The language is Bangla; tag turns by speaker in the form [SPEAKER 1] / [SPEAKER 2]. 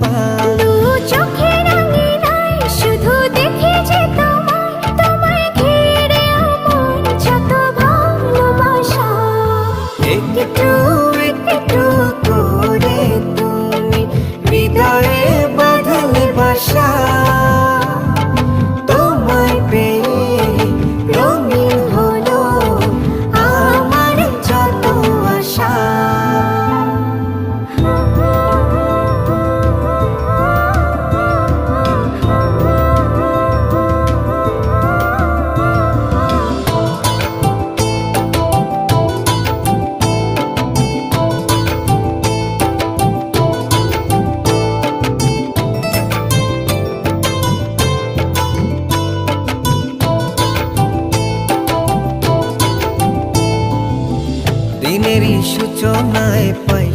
[SPEAKER 1] পাই।
[SPEAKER 2] দু চোখের আঙিনায় শুধু দেখি যে তোমায়, তোমায় ঘিরে আমার যত ভালোবাসা।
[SPEAKER 1] একটু একটু করে তুমি হৃদয়ে বাঁধলে বাসা। তোমায় পেয়ে রঙিন হলো আমার যত আশা। দিনেরই সূচনায় পাই